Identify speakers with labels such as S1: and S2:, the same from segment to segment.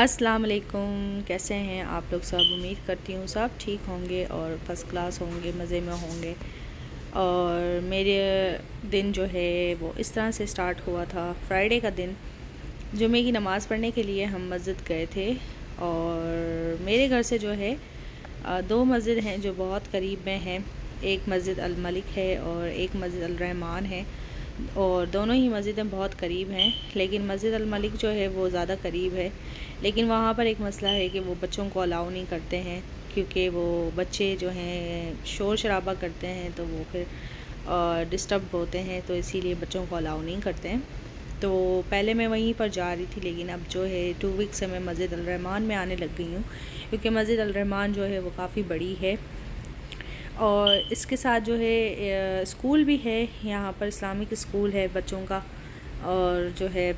S1: अस्सलाम वालेकुम, कैसे हैं आप लोग सब। उम्मीद करती हूँ सब ठीक होंगे और फर्स्ट क्लास होंगे, मज़े में होंगे। और मेरे दिन जो है वो इस तरह से स्टार्ट हुआ था। फ्राइडे का दिन जुमे की नमाज़ पढ़ने के लिए हम मस्जिद गए थे। और मेरे घर से जो है दो मस्जिद हैं जो बहुत करीब में हैं। एक मस्जिद अल मलिक है और एक मस्जिद अल रहमान है। और दोनों ही मस्जिदें बहुत करीब हैं, लेकिन मस्जिद अल मलिक जो है वो ज़्यादा करीब है। लेकिन वहाँ पर एक मसला है कि वो बच्चों को अलाउ नहीं करते हैं, क्योंकि वो बच्चे जो हैं शोर शराबा करते हैं तो वो फिर डिस्टर्ब होते हैं, तो इसीलिए बच्चों को अलाउ नहीं करते हैं। तो पहले मैं वहीं पर जा रही थी, लेकिन अब जो है 2 वीक से मैं मस्जिद अल रहमान में आने लग गई हूँ, क्योंकि मस्जिद अल रहमान जो है वो काफ़ी बड़ी है। और इसके साथ जो है स्कूल भी है, यहाँ पर इस्लामिक स्कूल है बच्चों का। और जो है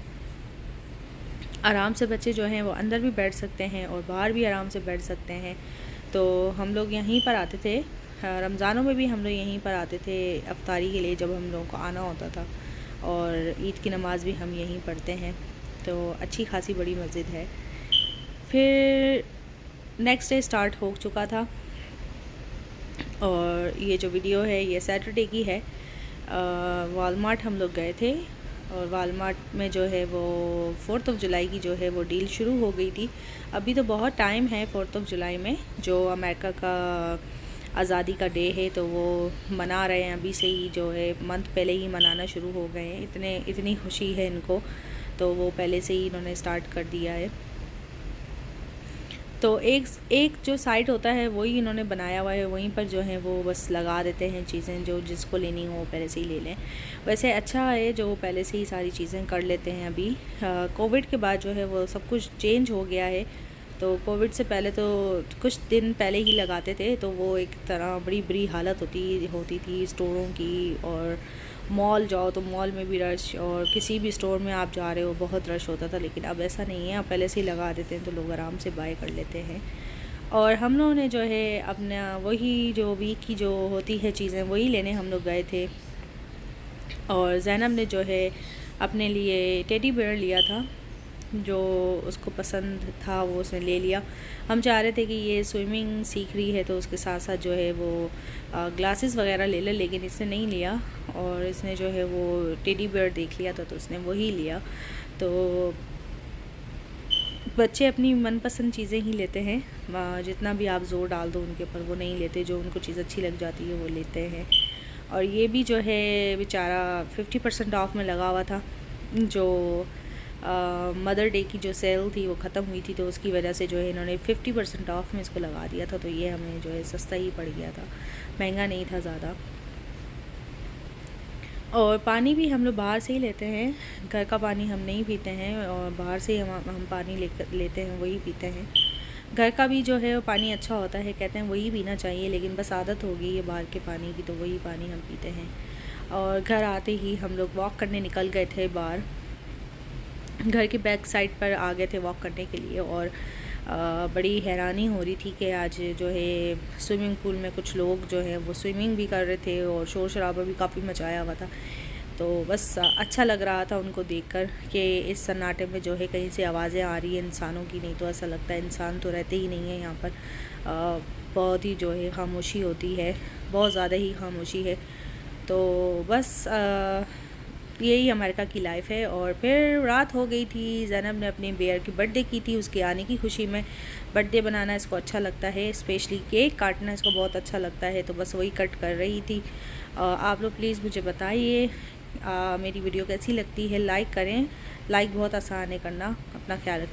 S1: आराम से बच्चे जो हैं वो अंदर भी बैठ सकते हैं और बाहर भी आराम से बैठ सकते हैं। तो हम लोग यहीं पर आते थे, रमज़ानों में भी हम लोग यहीं पर आते थे अफ्तारी के लिए, जब हम लोगों को आना होता था। और ईद की नमाज़ भी हम यहीं पढ़ते हैं, तो अच्छी खासी बड़ी मस्जिद है। फिर नेक्स्ट डे स्टार्ट हो चुका था। और ये जो वीडियो है ये सैटरडे की है। वालमार्ट हम लोग गए थे, और वालमार्ट में जो है वो 4 जुलाई की जो है वो डील शुरू हो गई थी। अभी तो बहुत टाइम है 4 जुलाई में, जो अमेरिका का आज़ादी का डे है, तो वो मना रहे हैं अभी से ही, जो है मंथ पहले ही मनाना शुरू हो गए हैं। इतनी खुशी है इनको, तो वो पहले से ही इन्होंने स्टार्ट कर दिया है। तो एक जो साइट होता है वही इन्होंने बनाया हुआ है, वहीं पर जो है वो बस लगा देते हैं चीज़ें, जो जिसको लेनी हो पहले से ही ले लें। वैसे अच्छा है जो पहले से ही सारी चीज़ें कर लेते हैं। अभी कोविड के बाद जो है वो सब कुछ चेंज हो गया है। तो कोविड से पहले तो कुछ दिन पहले ही लगाते थे, तो वो एक तरह बड़ी बुरी हालत होती थी स्टोरों की। और मॉल जाओ तो मॉल में भी रश, और किसी भी स्टोर में आप जा रहे हो बहुत रश होता था। लेकिन अब ऐसा नहीं है, आप पहले से ही लगा देते हैं तो लोग आराम से बाय कर लेते हैं। और हम लोगों ने जो है अपना वही जो वीक की जो होती है चीज़ें वही लेने हम लोग गए थे। और ज़ैनब ने जो है अपने लिए टेडी बेयर लिया था, जो उसको पसंद था वो उसने ले लिया। हम चाह रहे थे कि ये स्विमिंग सीख रही है तो उसके साथ साथ जो है वो ग्लासेस वगैरह ले ले, लेकिन इसने नहीं लिया। और इसने जो है वो टेडी बेयर देख लिया था तो उसने वही लिया। तो बच्चे अपनी मनपसंद चीज़ें ही लेते हैं, जितना भी आप ज़ोर डाल दो उनके ऊपर वो नहीं लेते, जो उनको चीज़ अच्छी लग जाती है वो लेते हैं। और ये भी जो है बेचारा 50% ऑफ में लगा हुआ था। जो मदर डे की जो सेल थी वो ख़त्म हुई थी, तो उसकी वजह से जो है इन्होंने 50% ऑफ में इसको लगा दिया था। तो ये हमें जो है सस्ता ही पड़ गया था, महंगा नहीं था ज़्यादा। और पानी भी हम लोग बाहर से ही लेते हैं, घर का पानी हम नहीं पीते हैं, और बाहर से ही हम पानी लेते हैं, वही पीते हैं। घर का भी जो है वो पानी अच्छा होता है, कहते हैं वही पीना चाहिए, लेकिन बस आदत हो गई है बाहर के पानी की, तो वही पानी हम पीते हैं। और घर आते ही हम लोग वॉक करने निकल गए थे बाहर, घर के बैक साइड पर आ गए थे वॉक करने के लिए। और बड़ी हैरानी हो रही थी कि आज जो है स्विमिंग पूल में कुछ लोग जो है वो स्विमिंग भी कर रहे थे, और शोर शराबा भी काफ़ी मचाया हुआ था। तो बस अच्छा लग रहा था उनको देखकर कि इस सन्नाटे में जो है कहीं से आवाज़ें आ रही हैं इंसानों की। नहीं तो ऐसा लगता है इंसान तो रहते ही नहीं है यहाँ पर, बहुत ही जो है खामोशी होती है, बहुत ज़्यादा ही खामोशी है। तो बस यही अमेरिका की लाइफ है। और फिर रात हो गई थी, ज़ैनब ने अपने बेयर की बर्थडे की थी, उसके आने की खुशी में। बर्थडे बनाना इसको अच्छा लगता है, स्पेशली केक काटना इसको बहुत अच्छा लगता है, तो बस वही कट कर रही थी। आप लोग प्लीज़ मुझे बताइए मेरी वीडियो कैसी लगती है, लाइक करें, लाइक बहुत आसान है करना। अपना ख्याल रखें।